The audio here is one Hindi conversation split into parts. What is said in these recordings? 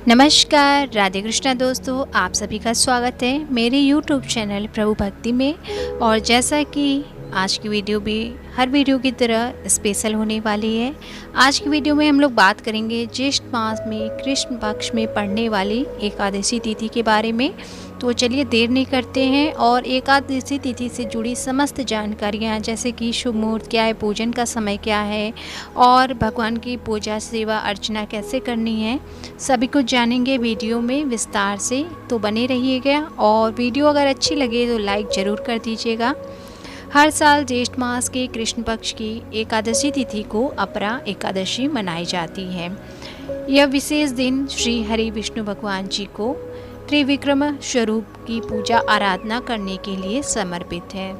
नमस्कार, राधे कृष्णा दोस्तों, आप सभी का स्वागत है मेरे यूट्यूब चैनल प्रभु भक्ति में। और जैसा कि आज की वीडियो भी हर वीडियो की तरह स्पेशल होने वाली है। आज की वीडियो में हम लोग बात करेंगे ज्येष्ठ मास में कृष्ण पक्ष में पड़ने वाली एकादशी तिथि के बारे में। तो चलिए देर नहीं करते हैं और एकादशी तिथि से जुड़ी समस्त जानकारियाँ जैसे कि शुभ मुहूर्त क्या है, पूजन का समय क्या है और भगवान की पूजा सेवा अर्चना कैसे करनी है, सभी कुछ जानेंगे वीडियो में विस्तार से। तो बने रहिएगा और वीडियो अगर अच्छी लगे तो लाइक ज़रूर कर दीजिएगा। हर साल ज्येष्ठ मास के कृष्ण पक्ष की एकादशी तिथि को अपरा एकादशी मनाई जाती है। यह विशेष दिन श्री हरि विष्णु भगवान जी को त्रिविक्रम स्वरूप की पूजा आराधना करने के लिए समर्पित है।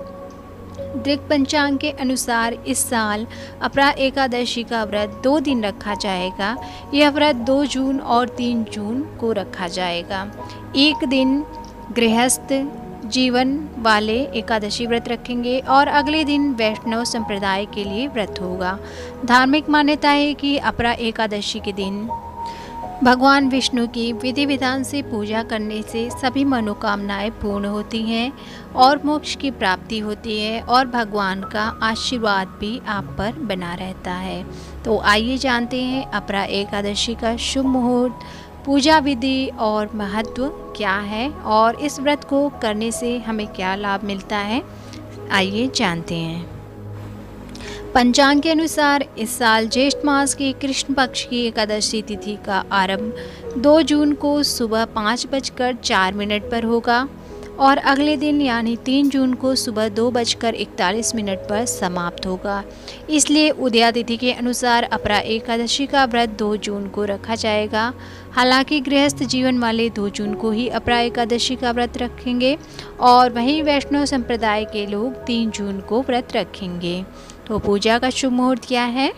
दृक पंचांग के अनुसार इस साल अपरा एकादशी का व्रत 2 दिन रखा जाएगा। यह व्रत 2 जून और 3 जून को रखा जाएगा। एक दिन गृहस्थ जीवन वाले एकादशी व्रत रखेंगे और अगले दिन वैष्णव संप्रदाय के लिए व्रत होगा। धार्मिक मान्यता है कि अपरा एकादशी के दिन भगवान विष्णु की विधि विधान से पूजा करने से सभी मनोकामनाएं पूर्ण होती हैं और मोक्ष की प्राप्ति होती है और भगवान का आशीर्वाद भी आप पर बना रहता है। तो आइए जानते हैं अपरा एकादशी का शुभ मुहूर्त, पूजा विधि और महत्व क्या है और इस व्रत को करने से हमें क्या लाभ मिलता है, आइए जानते हैं। पंचांग के अनुसार इस साल ज्येष्ठ मास के कृष्ण पक्ष की एकादशी तिथि का आरंभ 2 जून को सुबह 5:04 पर होगा और अगले दिन यानी 3 जून को सुबह 2:41 पर समाप्त होगा। इसलिए उदया तिथि के अनुसार अपरा एकादशी का व्रत 2 जून को रखा जाएगा। हालांकि गृहस्थ जीवन वाले 2 जून को ही अपरा एकादशी का व्रत रखेंगे और वहीं वैष्णव संप्रदाय के लोग 3 जून को व्रत रखेंगे। तो पूजा का शुभ मुहूर्त क्या है?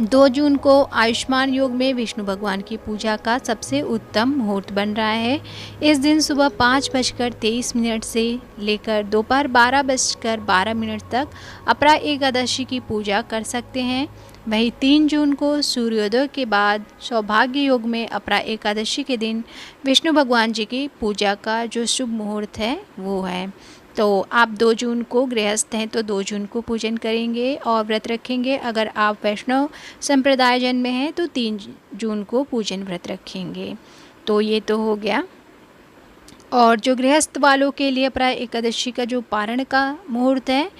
2 जून को आयुष्मान योग में विष्णु भगवान की पूजा का सबसे उत्तम मुहूर्त बन रहा है। इस दिन सुबह 5:23 से लेकर दोपहर 12:12 तक अपरा एकादशी की पूजा कर सकते हैं। वहीं 3 जून को सूर्योदय के बाद सौभाग्य योग में अपरा एकादशी के दिन विष्णु भगवान जी की पूजा का जो शुभ मुहूर्त है वो है। तो आप 2 जून को गृहस्थ हैं तो 2 जून को पूजन करेंगे और व्रत रखेंगे। अगर आप वैष्णव संप्रदाय जन में हैं तो 3 जून को पूजन व्रत रखेंगे। तो ये तो हो गया। और जो गृहस्थ वालों के लिए अपरा एकादशी का जो पारण का मुहूर्त है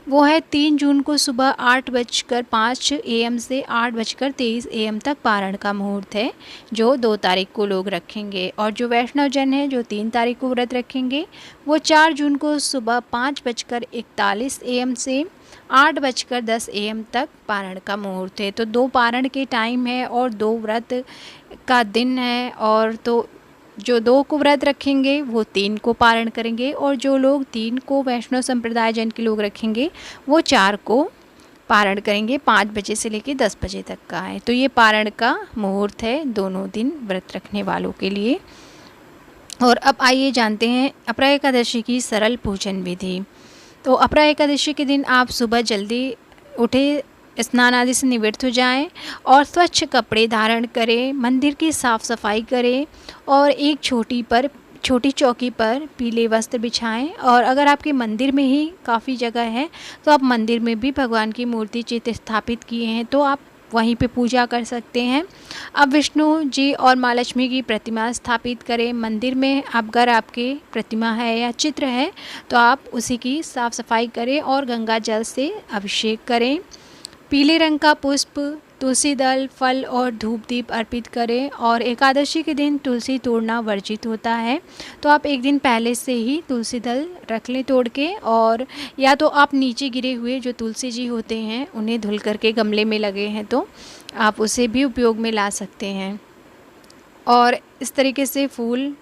वो है 3 जून को सुबह 8:05 AM से 8:23 AM तक पारण का मुहूर्त है, जो 2 तारीख को लोग रखेंगे। और जो वैष्णव जन हैं जो 3 तारीख को व्रत रखेंगे वो 4 जून को सुबह 5:41 AM से 8:10 AM तक पारण का मुहूर्त है। तो 2 पारण के टाइम है और 2 व्रत का दिन है। और तो जो 2 को व्रत रखेंगे वो 3 को पारण करेंगे और जो लोग 3 को वैष्णव संप्रदाय जन के लोग रखेंगे वो 4 को पारण करेंगे। 5 बजे से लेकर 10 बजे तक का है। तो ये पारण का मुहूर्त है दोनों दिन व्रत रखने वालों के लिए। और अब आइए जानते हैं अपरा एकादशी की सरल पूजन विधि। तो अपरा एकादशी के दिन आप सुबह जल्दी उठे, स्नान आदि से निवृत्त हो जाएं और स्वच्छ कपड़े धारण करें, मंदिर की साफ़ सफाई करें और एक छोटी चौकी पर पीले वस्त्र बिछाएं। और अगर आपके मंदिर में ही काफ़ी जगह है तो आप मंदिर में भी भगवान की मूर्ति चित्र स्थापित किए हैं तो आप वहीं पे पूजा कर सकते हैं। अब विष्णु जी और माँ लक्ष्मी की प्रतिमा स्थापित करें मंदिर में। अगर आपके प्रतिमा है या चित्र है तो आप उसी की साफ़ सफाई करें और गंगा जल से अभिषेक करें। पीले रंग का पुष्प, तुलसी दल, फल और धूप दीप अर्पित करें। और एकादशी के दिन तुलसी तोड़ना वर्जित होता है तो आप एक दिन पहले से ही तुलसी दल रख लें तोड़ के, और या तो आप नीचे गिरे हुए जो तुलसी जी होते हैं उन्हें धुल करके गमले में लगे हैं तो आप उसे भी उपयोग में ला सकते हैं। और इस तरीके से फूल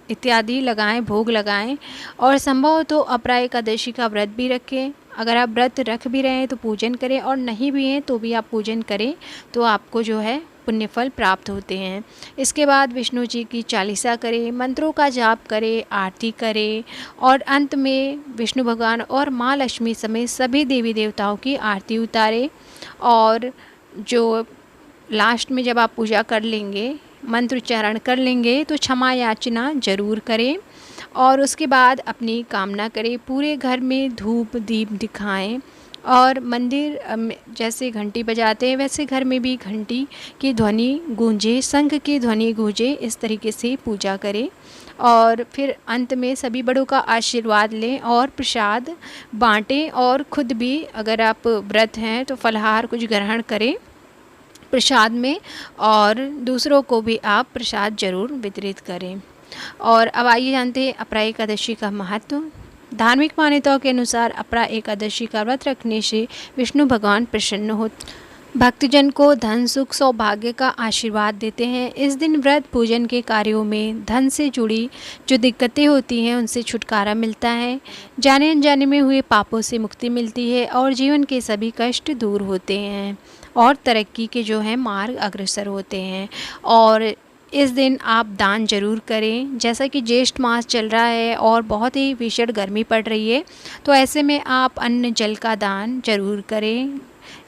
इत्यादि लगाएं, भोग लगाएं और संभव हो तो अपरा एकादशी का व्रत भी रखें। अगर आप व्रत रख भी रहे हैं तो पूजन करें और नहीं भी हैं तो भी आप पूजन करें तो आपको जो है पुण्य फल प्राप्त होते हैं। इसके बाद विष्णु जी की चालीसा करें, मंत्रों का जाप करें, आरती करें और अंत में विष्णु भगवान और माँ लक्ष्मी समेत सभी देवी देवताओं की आरती उतारें। और जो लास्ट में जब आप पूजा कर लेंगे मंत्रोच्चारण कर लेंगे तो क्षमा याचना ज़रूर करें और उसके बाद अपनी कामना करें। पूरे घर में धूप दीप दिखाएं और मंदिर जैसे घंटी बजाते हैं वैसे घर में भी घंटी की ध्वनि गूंजे, शंख की ध्वनि गूंजे, इस तरीके से पूजा करें। और फिर अंत में सभी बड़ों का आशीर्वाद लें और प्रसाद बांटें और ख़ुद भी अगर आप व्रत हैं तो फलाहार कुछ ग्रहण करें प्रसाद में और दूसरों को भी आप प्रसाद ज़रूर वितरित करें। और अब आइए जानते हैं अपरा एकादशी का महत्व। धार्मिक मान्यताओं के अनुसार अपरा एकादशी का व्रत रखने से विष्णु भगवान प्रसन्न होते, भक्तजन को धन सुख सौभाग्य का आशीर्वाद देते हैं। इस दिन व्रत पूजन के कार्यों में धन से जुड़ी जो दिक्कतें होती हैं उनसे छुटकारा मिलता है, जाने अनजाने में हुए पापों से मुक्ति मिलती है और जीवन के सभी कष्ट दूर होते हैं और तरक्की के जो है मार्ग अग्रसर होते हैं। और इस दिन आप दान जरूर करें। जैसा कि ज्येष्ठ मास चल रहा है और बहुत ही भीषण गर्मी पड़ रही है, तो ऐसे में आप अन्न जल का दान जरूर करें।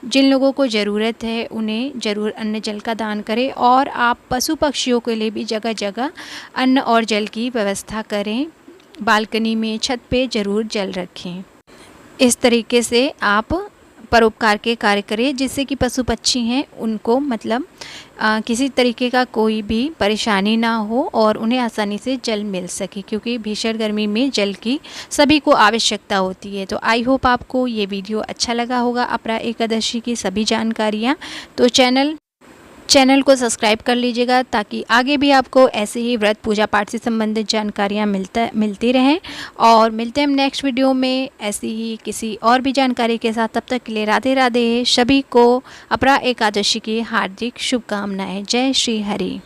जिन लोगों को ज़रूरत है उन्हें ज़रूर अन्न जल का दान करें और आप पशु पक्षियों के लिए भी जगह जगह अन्न और जल की व्यवस्था करें। बालकनी में छत पे ज़रूर जल रखें। इस तरीके से आप परोपकार के कार्य करें जिससे कि पशु पक्षी हैं उनको मतलब किसी तरीके का कोई भी परेशानी ना हो और उन्हें आसानी से जल मिल सके, क्योंकि भीषण गर्मी में जल की सभी को आवश्यकता होती है। तो आई होप आपको ये वीडियो अच्छा लगा होगा अपरा एकादशी की सभी जानकारियाँ। तो चैनल को सब्सक्राइब कर लीजिएगा ताकि आगे भी आपको ऐसे ही व्रत पूजा पाठ से संबंधित जानकारियाँ मिलती रहें। और मिलते हैं हम नेक्स्ट वीडियो में ऐसी ही किसी और भी जानकारी के साथ। तब तक के लिए राधे राधे। सभी को अपरा एकादशी की हार्दिक शुभकामनाएं। जय श्री हरि।